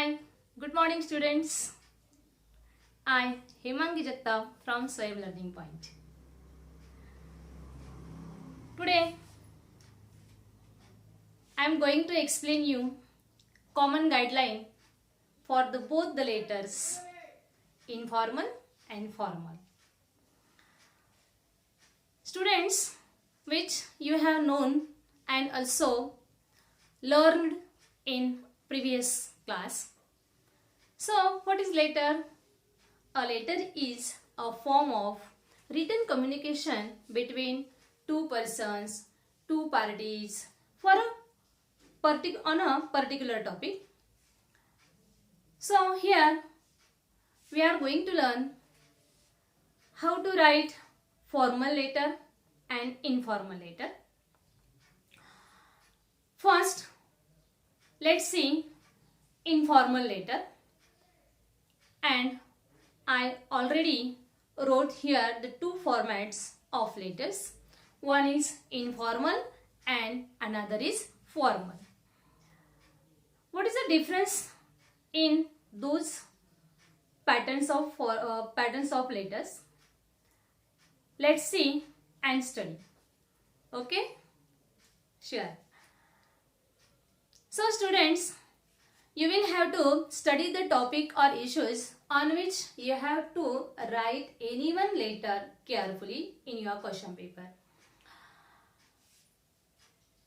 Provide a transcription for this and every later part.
Hi, good morning students. I Hemangi Jagtap from Swayam Learning Point. Today I am going to explain you common guideline for both the letters informal and formal. Students, which you have known and also learned in previous class. So what is letter? A letter is a form of written communication between two persons, two parties for on a particular topic. So here we are going to learn how to write formal letter and informal letter. First, let's see informal letter, and I already wrote here the two formats of letters. One is informal and another is formal. What is the difference in those patterns of letters? Let's see and study. Okay? Sure. So students, you will have to study the topic or issues on which you have to write any one letter carefully in your question paper.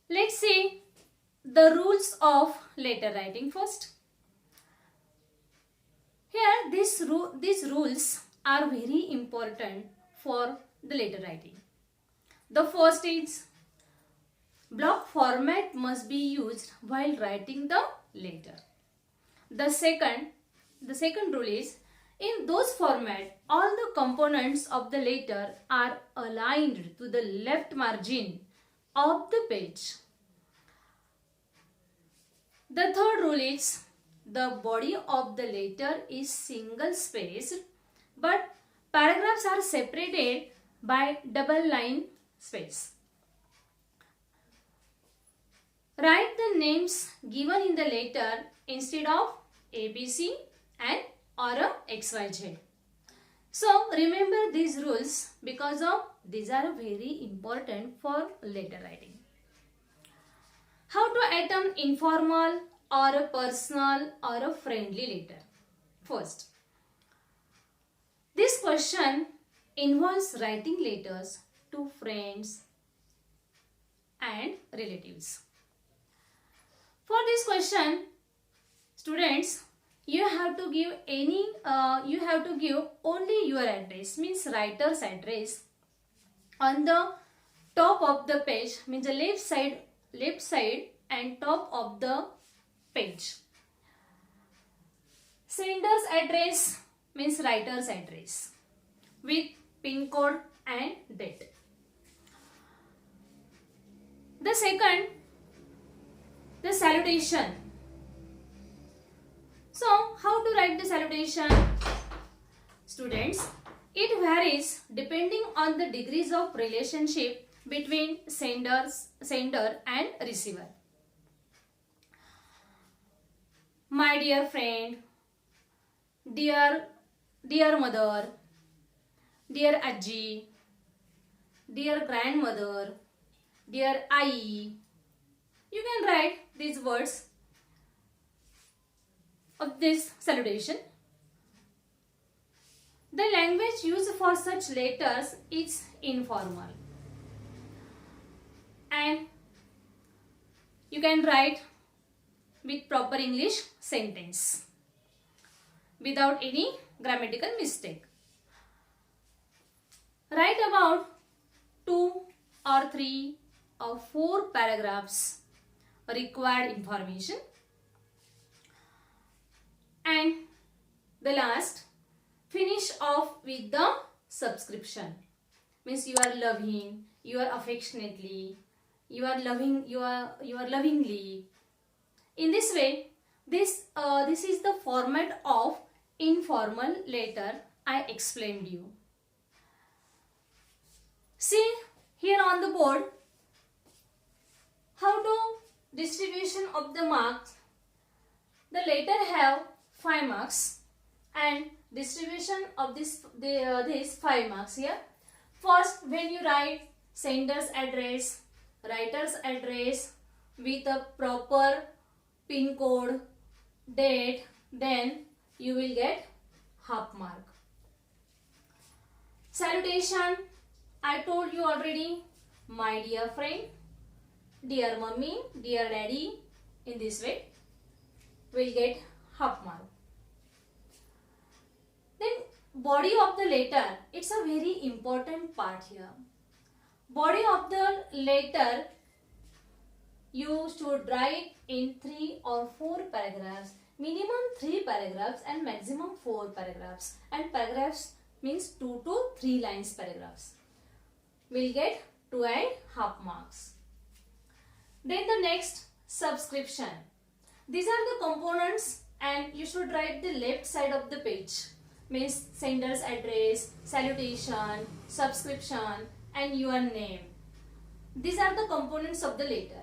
Let's see the rules of letter writing first. Here these rules are very important for the letter writing. The first is block format must be used while writing the letter. The second rule is, in those format, all the components of the letter are aligned to the left margin of the page. The third rule is, the body of the letter is single spaced, but paragraphs are separated by double line space. Write the names given in the letter instead of ABC and or XYZ. So remember these rules because these are very important for letter writing. How to attempt informal or a personal or a friendly letter? First, this question involves writing letters to friends and relatives. For this question, students, you have to give only your address, means writer's address, on the top of the page, means the left side and top of the page. Sender's address means writer's address with pin code and date. The second, the salutation. So, how to write the salutation? Students, it varies depending on the degrees of relationship between sender and receiver. My dear friend, dear mother, dear Ajji, dear grandmother, dear Ai. You can write these words of this salutation. The language used for such letters is informal, and you can write with proper English sentence without any grammatical mistake. Write about 2 or 3 or 4 paragraphs required information, and the last, finish off with the subscription, means you are loving, you are affectionately, you are loving, you are lovingly. In this way, this is the format of informal letter I explained you. See here on the board how to distribution of the marks. The letter have 5 marks and distribution of this 5 marks here. First, when you write sender's address, writer's address with a proper pin code, date, then you will get half mark. Salutation, I told you already, my dear friend, dear mummy, dear daddy, in this way will get half mark. Then body of the letter, it's a very important part here. Body of the letter you should write in 3 or 4 paragraphs, minimum 3 paragraphs and maximum 4 paragraphs, and paragraphs means 2 to 3 lines paragraphs. We'll get 2.5 marks. Then the next, subscription. These are the components and you should write the left side of the page. Means sender's address, salutation, subscription and your name. These are the components of the letter.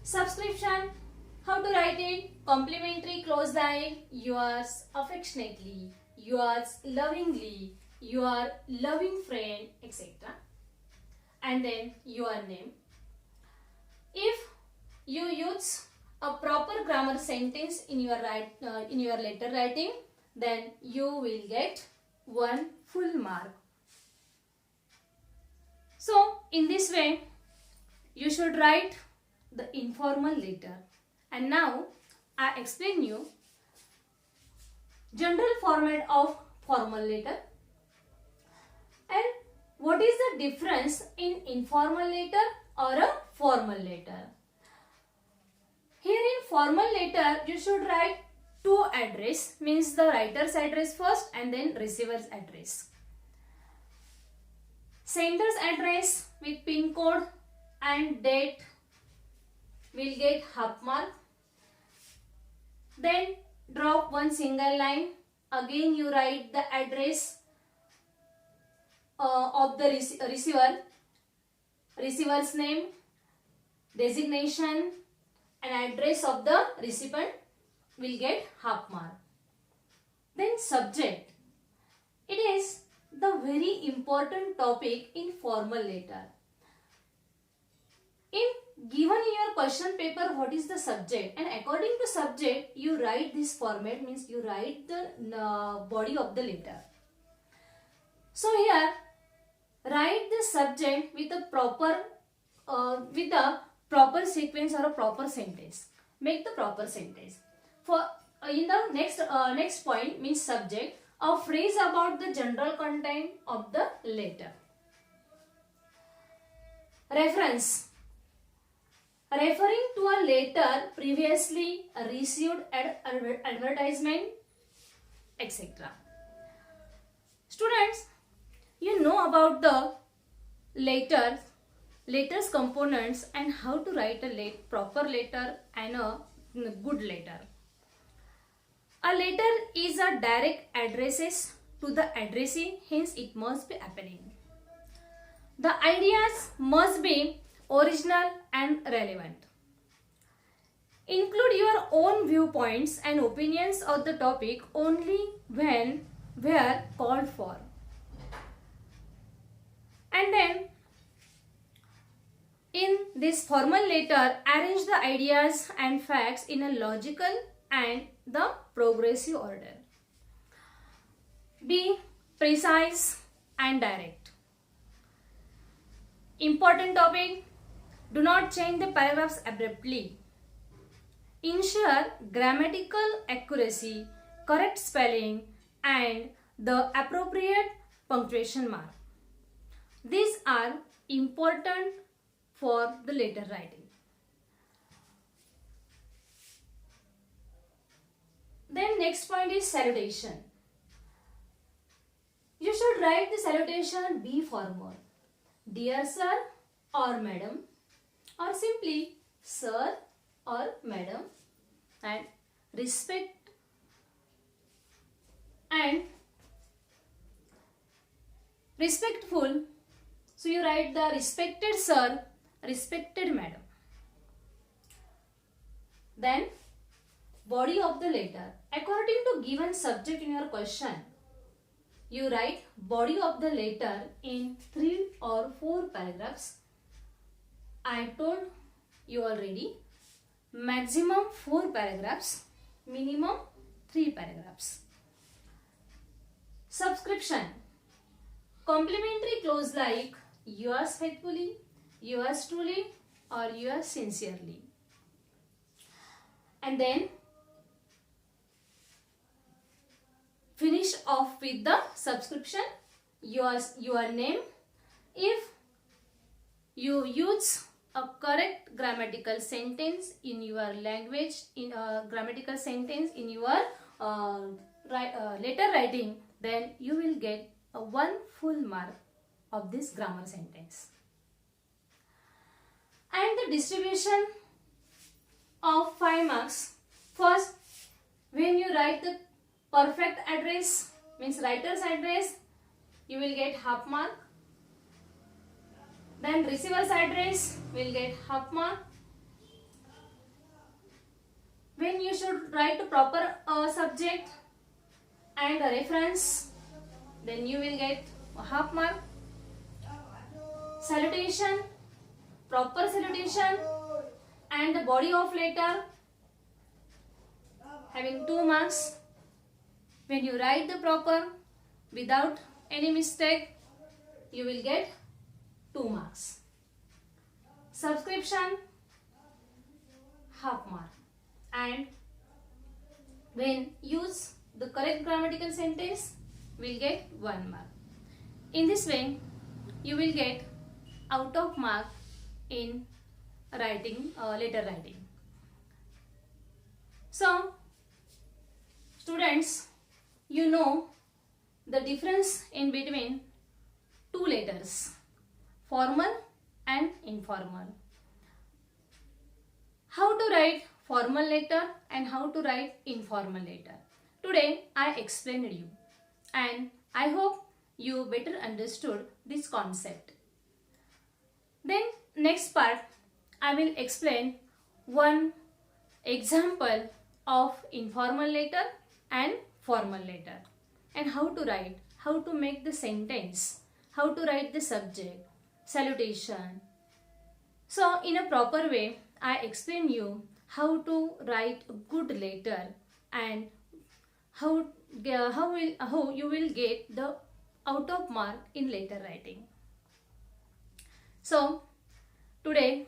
Subscription, how to write it? Complimentary close line, yours affectionately, yours lovingly, your loving friend, etc. And then your name. If you use a proper grammar sentence in your letter writing, then you will get 1 full mark. So in this way you should write the informal letter. And now I explain you general format of formal letter and what is the difference in informal letter or a formal letter. Here in formal letter you should write 2 address, means the writer's address first and then receiver's address. Sender's address with pin code and date will get half mark. Then drop 1 single line. Again you write the address of the receiver, receiver's name, designation and address of the recipient will get half mark. Then subject. It is the very important topic in formal letter. In given in your question paper what is the subject, and according to subject you write this format, means you write the body of the letter. So here write the subject with a proper sequence or a proper sentence. Make the proper sentence. For in the next point, means subject, a phrase about the general content of the letter. Reference. Referring to a letter previously received advertisement, etc. Students, you know about the letters components and how to write a proper letter and a good letter. A letter is a direct addresses to the addressee, hence it must be appealing. The ideas must be original and relevant. Include your own viewpoints and opinions of the topic only when where called for. And then in this formal letter, arrange the ideas and facts in a logical and the progressive order. Be precise and direct. Important topic, do not change the paragraphs abruptly. Ensure grammatical accuracy, correct spelling and the appropriate punctuation mark. These are important for the letter writing. Then next point is salutation. You should write the salutation be formal. Dear sir or madam, or simply sir or madam, and respect and respectful. So you write the respected sir, respected madam. Then body of the letter. According to given subject in your question, you write body of the letter in 3 or 4 paragraphs. I told you already, maximum 4 paragraphs, minimum 3 paragraphs. Subscription. Complimentary clause like yours faithfully, yours truly, or yours sincerely. And then finish off with the subscription, your name. If you use a correct grammatical sentence in your language, in a grammatical sentence in your letter writing, then you will get a 1 full mark of this grammar sentence. And the distribution of 5 marks. First, when you write the perfect address, means writer's address, you will get half mark. Then receiver's address will get half mark. When you should write a proper subject and a reference, then you will get a half mark. Salutation, proper salutation and the body of letter having 2 marks. When you write the proper without any mistake, you will get 2 marks. Subscription, half mark. And when use the correct grammatical sentence, will get 1 mark. In this way, you will get out of mark in writing, letter writing. So, students, you know the difference in between 2 letters, formal and informal. How to write formal letter and how to write informal letter. Today I explained you, and I hope you better understood this concept. Then next part I will explain one example of informal letter and formal letter, and how to write, how to make the sentence, how to write the subject, salutation. So in a proper way I explain you how to write a good letter and how you will get the out of mark in letter writing. So today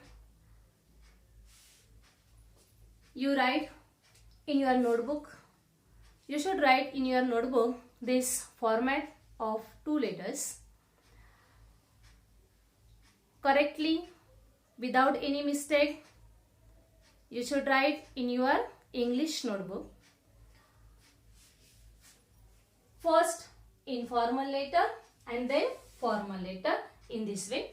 you write in your notebook. You should write in your notebook this format of 2 letters correctly without any mistake. You should write in your English notebook. First informal letter and then formal letter, in this way.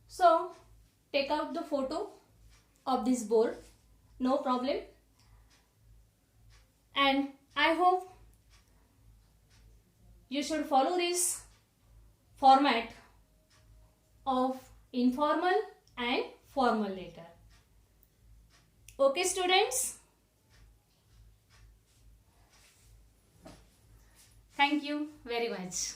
So take out the photo of this board, no problem. And I hope you should follow this format of informal and formal letter. Okay, students? Thank you very much.